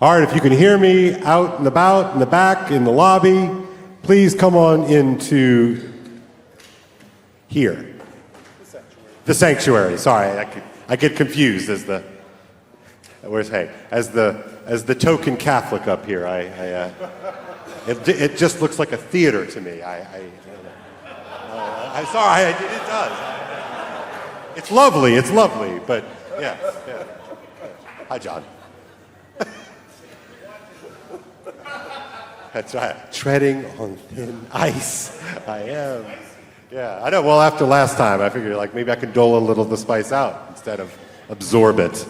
All right, if you can hear me out and about, in the back, in the lobby, please come on into here. The sanctuary. Sorry, I get confused as the token Catholic up here. It just looks like a theater to me. I'm sorry, it does. It's lovely, but yeah. Hi, John. That's right. Treading on thin ice. I am. Yeah, I know. Well, after last time, I figured like maybe I could dole a little of the spice out instead of absorb it.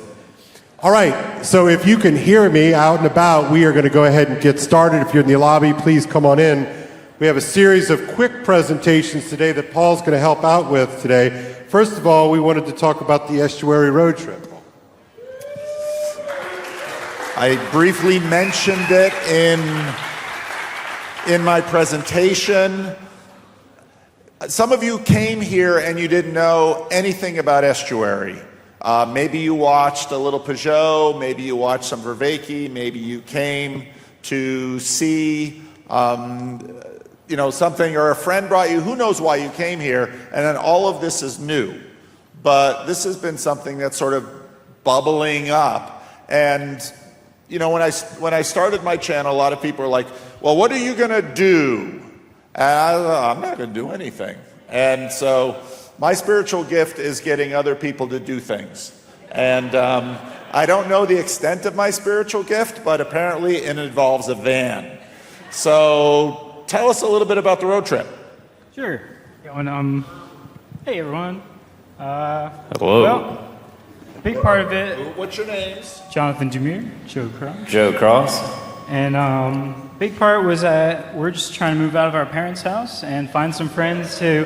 All right. So if you can hear me out and about, we are going to go ahead and get started. If you're in the lobby, please come on in. We have a series of quick presentations today that Paul's going to help out with today. First of all, we wanted to talk about the Estuary road trip. I briefly mentioned it in my presentation. Some of you came here and you didn't know anything about Estuary. Maybe you watched a little Peugeot, maybe you watched some Vervaeke, maybe you came to see something, or a friend brought you. Who knows why you came here? And then all of this is new. But this has been something that's sort of bubbling up. And when I started my channel, a lot of people are like, well, what are you going to do? And I'm not going to do anything. And so my spiritual gift is getting other people to do things. And I don't know the extent of my spiritual gift, but apparently it involves a van. So tell us a little bit about the road trip. Sure. Hey, everyone. Hello. Well, a big part of it... What's your names? Jonathan Jameer, Joe Cross. Joe Cross. And big part was that we're just trying to move out of our parents' house and find some friends to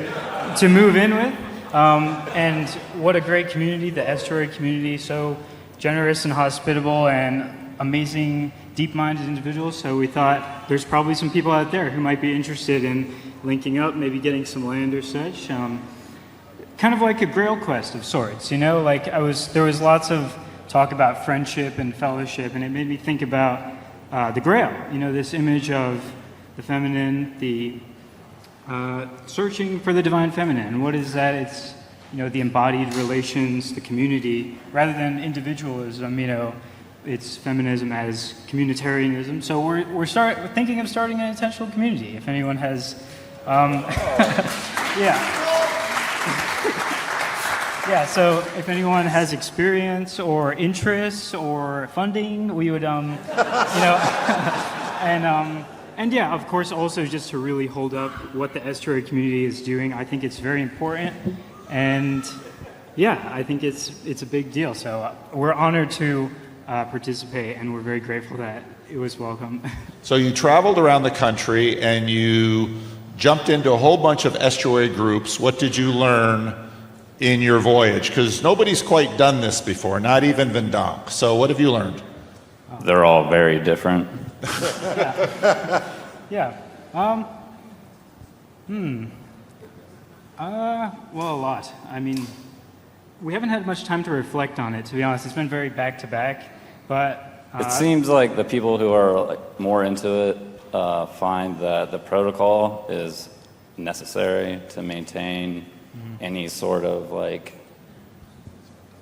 move in with. And what a great community, the Estuary community, so generous and hospitable and amazing, deep-minded individuals. So we thought there's probably some people out there who might be interested in linking up, maybe getting some land or such. Kind of like a Grail quest of sorts, there was lots of talk about friendship and fellowship, and it made me think about the Grail, this image of the feminine, the searching for the divine feminine. What is that? It's, the embodied relations, the community, rather than individualism, it's feminism as communitarianism. So we're thinking of starting an intentional community. If anyone has, so if anyone has experience or interests or funding, we would, and of course, also just to really hold up what the Estuary community is doing. I think it's very important, and I think it's a big deal. So we're honored to participate, and we're very grateful that it was welcome. So you traveled around the country and you jumped into a whole bunch of estuary groups. What did you learn in your voyage? Because nobody's quite done this before, not even Vendonk. So what have you learned? They're all very different. Well, a lot. I mean, we haven't had much time to reflect on it, to be honest. It's been very back-to-back, but... It seems like the people who are more into it find that the protocol is necessary to maintain any sort of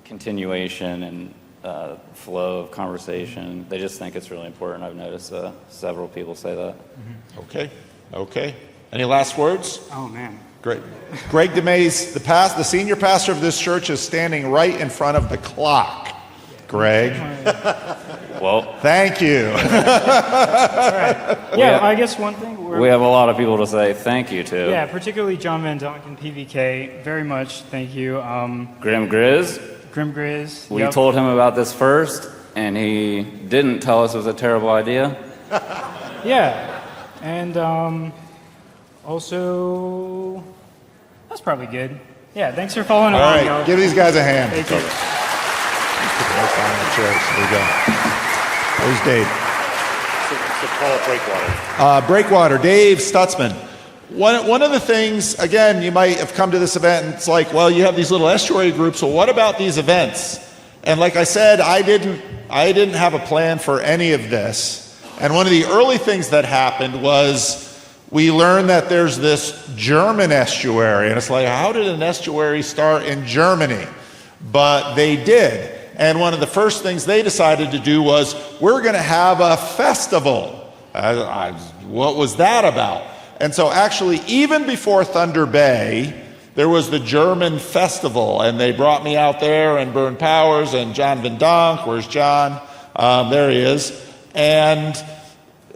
continuation and flow of conversation. They just think it's really important. I've noticed several people say that. Okay. Any last words? Oh, man. Great. Greg DeMays, the senior pastor of this church, is standing right in front of the clock. Greg. Well, thank you. All right. Yeah, I guess one thing... We have a lot of people to say thank you to. Yeah, particularly John Van Donk and PVK. Very much thank you. Grim Grizz. We told him about this first, and he didn't tell us it was a terrible idea. Yeah, and also, that's probably good. Yeah, thanks for following along. All right, y'all. give these guys a hand. Thank you. There we go. There's Dave. So call it Breakwater. Breakwater, Dave Stutzman. One of the things, again, you might have come to this event and it's like, well, you have these little estuary groups, well, what about these events? And like I said, I didn't have a plan for any of this. And one of the early things that happened was we learned that there's this German estuary. And it's like, how did an estuary start in Germany? But they did. And one of the first things they decided to do was, we're going to have a festival. What was that about? And so actually, even before Thunder Bay, there was the German festival, and they brought me out there, and Bern Powers and John Van Donk. Where's John? There he is. And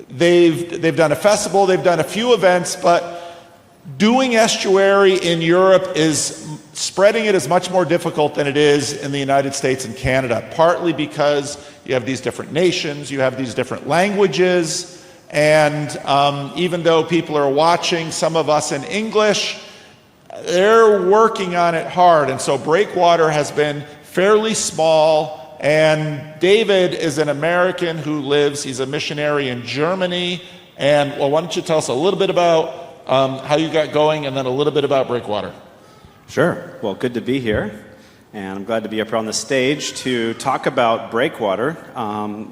they've done a festival, they've done a few events, but doing estuary in Europe spreading it is much more difficult than it is in the United States and Canada, partly because you have these different nations, you have these different languages, and even though people are watching some of us in English, they're working on it hard. And so Breakwater has been fairly small, and David is an American who he's a missionary in Germany. And well, why don't you tell us a little bit about how you got going, and then a little bit about Breakwater. Sure. Well, good to be here, and I'm glad to be up here on the stage to talk about Breakwater.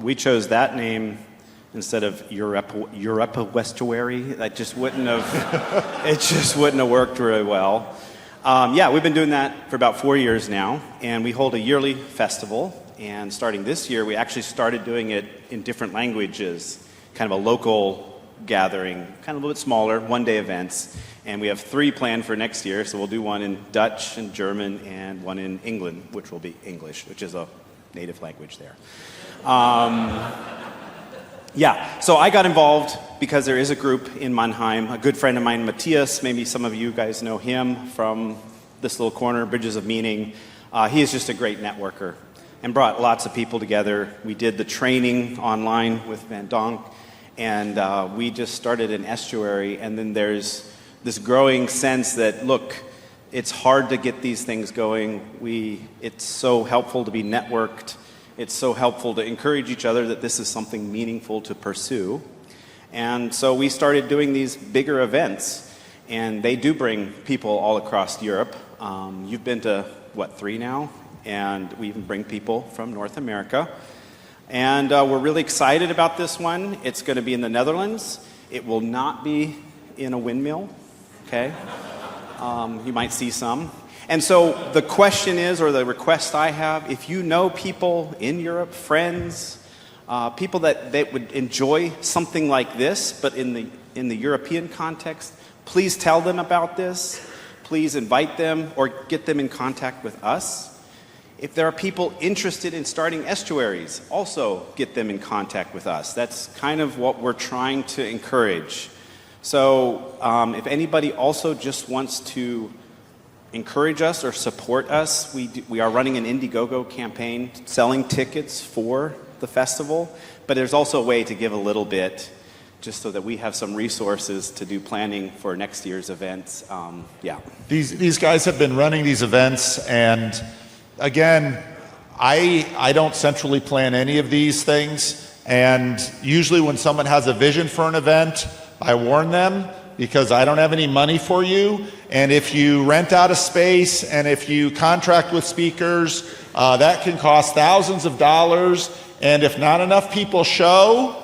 We chose that name instead of Estuary. That just wouldn't have it just wouldn't have worked really well. Yeah, we've been doing that for about 4 years now, and we hold a yearly festival. And starting this year, we actually started doing it in different languages, kind of a local gathering, kind of a little bit smaller, one-day events. And we have 3 planned for next year, so we'll do one in Dutch and German and one in England, which will be English, which is a native language there. Yeah, so I got involved because there is a group in Mannheim, a good friend of mine, Matthias, maybe some of you guys know him from this little corner, Bridges of Meaning. He is just a great networker and brought lots of people together. We did the training online with Van Donk, and we just started an estuary, and then there's this growing sense that, look, it's hard to get these things going. It's so helpful to be networked. It's so helpful to encourage each other that this is something meaningful to pursue. And so we started doing these bigger events, and they do bring people all across Europe. You've been to, 3 now? And we even bring people from North America. And we're really excited about this one. It's going to be in the Netherlands. It will not be in a windmill, okay? You might see some. And so the question is, or the request I have, if you know people in Europe, friends, people that would enjoy something like this, but in the European context, please tell them about this. Please invite them or get them in contact with us. If there are people interested in starting estuaries, also get them in contact with us. That's kind of what we're trying to encourage. So if anybody also just wants to encourage us or support us, we are running an Indiegogo campaign selling tickets for the festival, but there's also a way to give a little bit just so that we have some resources to do planning for next year's events. Yeah. These guys have been running these events, and again, I don't centrally plan any of these things, and usually when someone has a vision for an event, I warn them, because I don't have any money for you, and if you rent out a space and if you contract with speakers, that can cost thousands of dollars, and if not enough people show,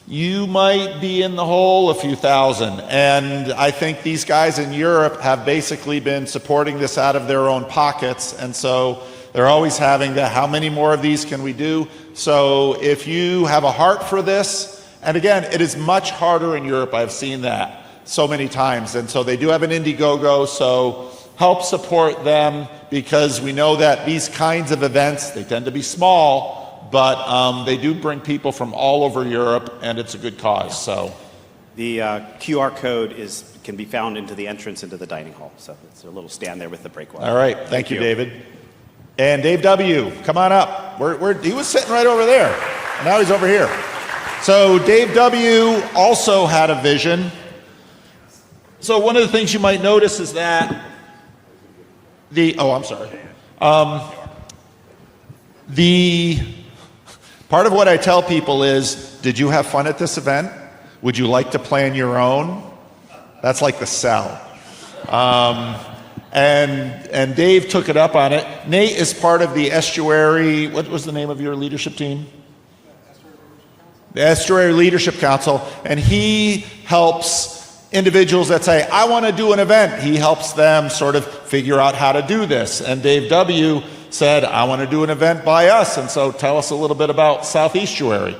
you might be in the hole a few thousand. And I think these guys in Europe have basically been supporting this out of their own pockets, and so they're always having how many more of these can we do? So if you have a heart for this, and again, it is much harder in Europe, I've seen that so many times, and so they do have an Indiegogo, so help support them, because we know that these kinds of events, they tend to be small, but they do bring people from all over Europe, and it's a good cause. So the QR code can be found into the entrance into the dining hall. So it's a little stand there with the Breakwater. All right, thank you, David. And Dave W., come on up. He was sitting right over there, and now he's over here. So Dave W. also had a vision. So one of the things you might notice is that the part of what I tell people is, did you have fun at this event? Would you like to plan your own? That's like the sell. and Dave took it up on it. Nate is part of the Estuary, what was the name of your leadership team? The Estuary Leadership Council, and he helps individuals that say, I want to do an event. He helps them sort of figure out how to do this. And Dave W. said, I want to do an event by us. And so tell us a little bit about South Estuary.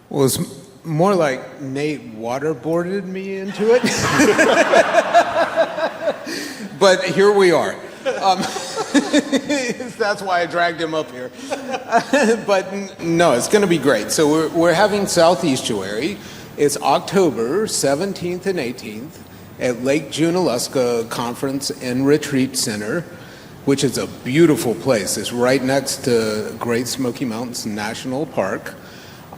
Well, it's more like Nate waterboarded me into it. But here we are. That's why I dragged him up here. But no, it's going to be great. So we're having South Estuary. It's October 17th and 18th at Lake Junaluska Conference and Retreat Center, which is a beautiful place. It's right next to Great Smoky Mountains National Park.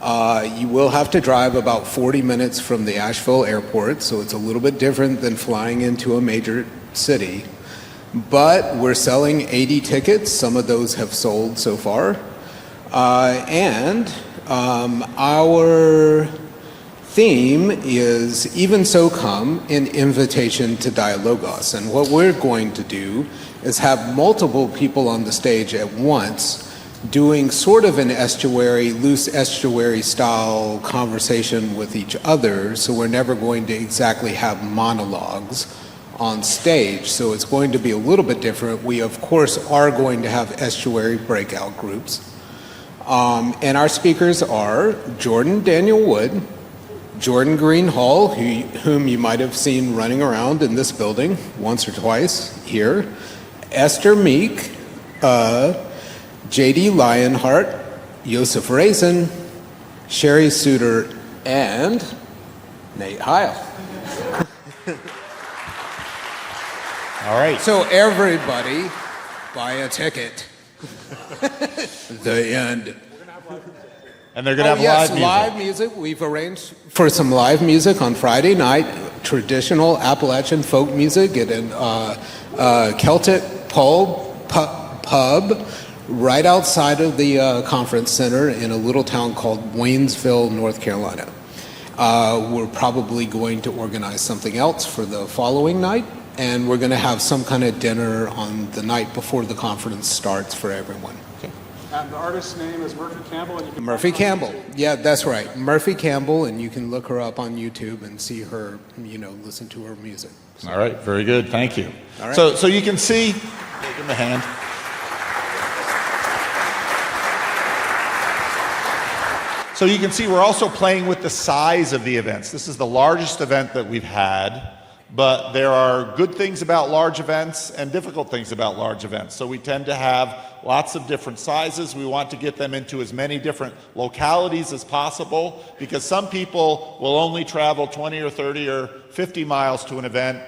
You will have to drive about 40 minutes from the Asheville airport, so it's a little bit different than flying into a major city. But we're selling 80 tickets. Some of those have sold so far. And our theme is Even So Come, an invitation to Dialogos. And what we're going to do is have multiple people on the stage at once doing sort of an estuary, loose estuary style conversation with each other. So we're never going to exactly have monologues on stage. So it's going to be a little bit different. We, of course, are going to have estuary breakout groups. And our speakers are Jordan Daniel Wood, Jordan Green Hall, whom you might have seen running around in this building once or twice here, Esther Meek, J.D. Lionheart, Joseph Raisin, Sherry Suter, and Nate Heil. All right. So everybody buy a ticket. The end. And they're going to have live music. We've arranged for some live music on Friday night, traditional Appalachian folk music at a Celtic pub right outside of the conference center in a little town called Waynesville, North Carolina. We're probably going to organize something else for the following night, and we're going to have some kind of dinner on the night before the conference starts for everyone. And the artist's name is Murphy Campbell. And you can Murphy Campbell. Yeah, that's right. Murphy Campbell, and you can look her up on YouTube and see her, listen to her music. So. All right, very good. Thank you. All right. So you can see, give him a hand. So you can see we're also playing with the size of the events. This is the largest event that we've had, but there are good things about large events and difficult things about large events. So we tend to have lots of different sizes. We want to get them into as many different localities as possible, because some people will only travel 20 or 30 or 50 miles to an event.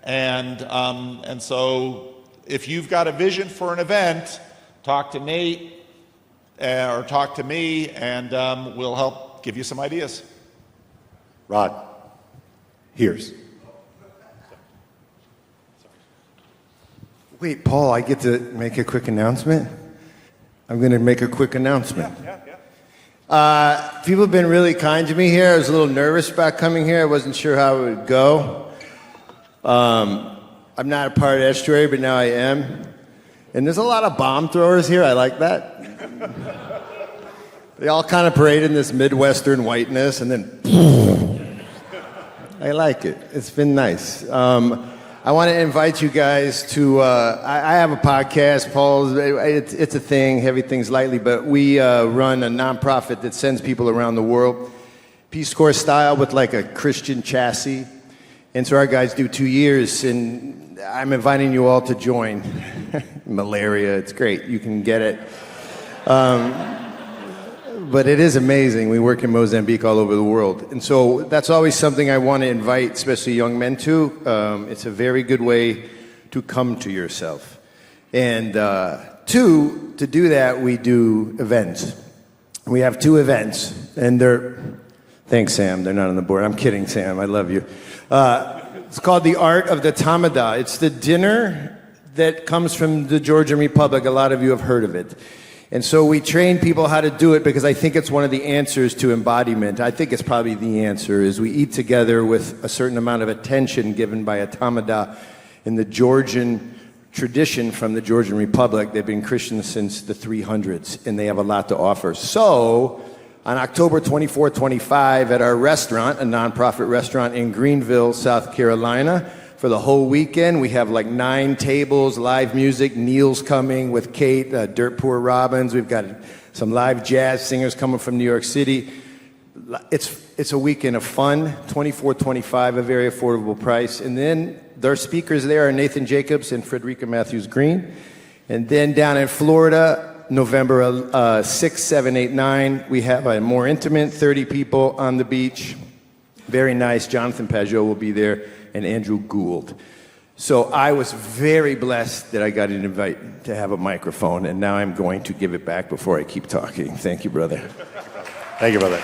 And so if you've got a vision for an event, talk to Nate or talk to me, and we'll help give you some ideas. Rod, here's. Wait, Paul, I get to make a quick announcement? I'm going to make a quick announcement. People have been really kind to me here. I was a little nervous about coming here. I wasn't sure how it would go. I'm not a part of Estuary, but now I am. And there's a lot of bomb throwers here. I like that. They all kind of parade in this Midwestern whiteness, and then I like it. It's been nice. I want to invite you guys to, I have a podcast, Paul, it's a thing, Heavy Things Lightly, but we run a nonprofit that sends people around the world, Peace Corps style, with like a Christian chassis. And so our guys do 2 years, and I'm inviting you all to join. Malaria, it's great, you can get it. But it is amazing. We work in Mozambique all over the world. And so that's always something I want to invite, especially young men to. It's a very good way to come to yourself. And two, to do that, we do events. We have 2 events, and thanks, Sam, they're not on the board. I'm kidding, Sam, I love you. It's called The Art of the Tamada. It's the dinner that comes from the Georgian Republic. A lot of you have heard of it. And so we train people how to do it because I think it's one of the answers to embodiment. I think it's probably the answer, is we eat together with a certain amount of attention given by a tamada in the Georgian tradition from the Georgian Republic. They've been Christian since the 300s, and they have a lot to offer. So, on October 24, 25, at our restaurant, a nonprofit restaurant in Greenville, South Carolina, for the whole weekend, we have like 9 tables, live music. Neil's coming with Kate, Dirt Poor Robins. We've got some live jazz singers coming from New York City. It's a weekend of fun, $24.25, a very affordable price. And then their speakers there are Nathan Jacobs and Frederica Matthews Green. And then down in Florida, November 6, 7, 8, 9, we have a more intimate 30 people on the beach. Very nice. Jonathan Pajot will be there, and Andrew Gould. So I was very blessed that I got an invite to have a microphone, and now I'm going to give it back before I keep talking. Thank you, brother. Thank you, brother.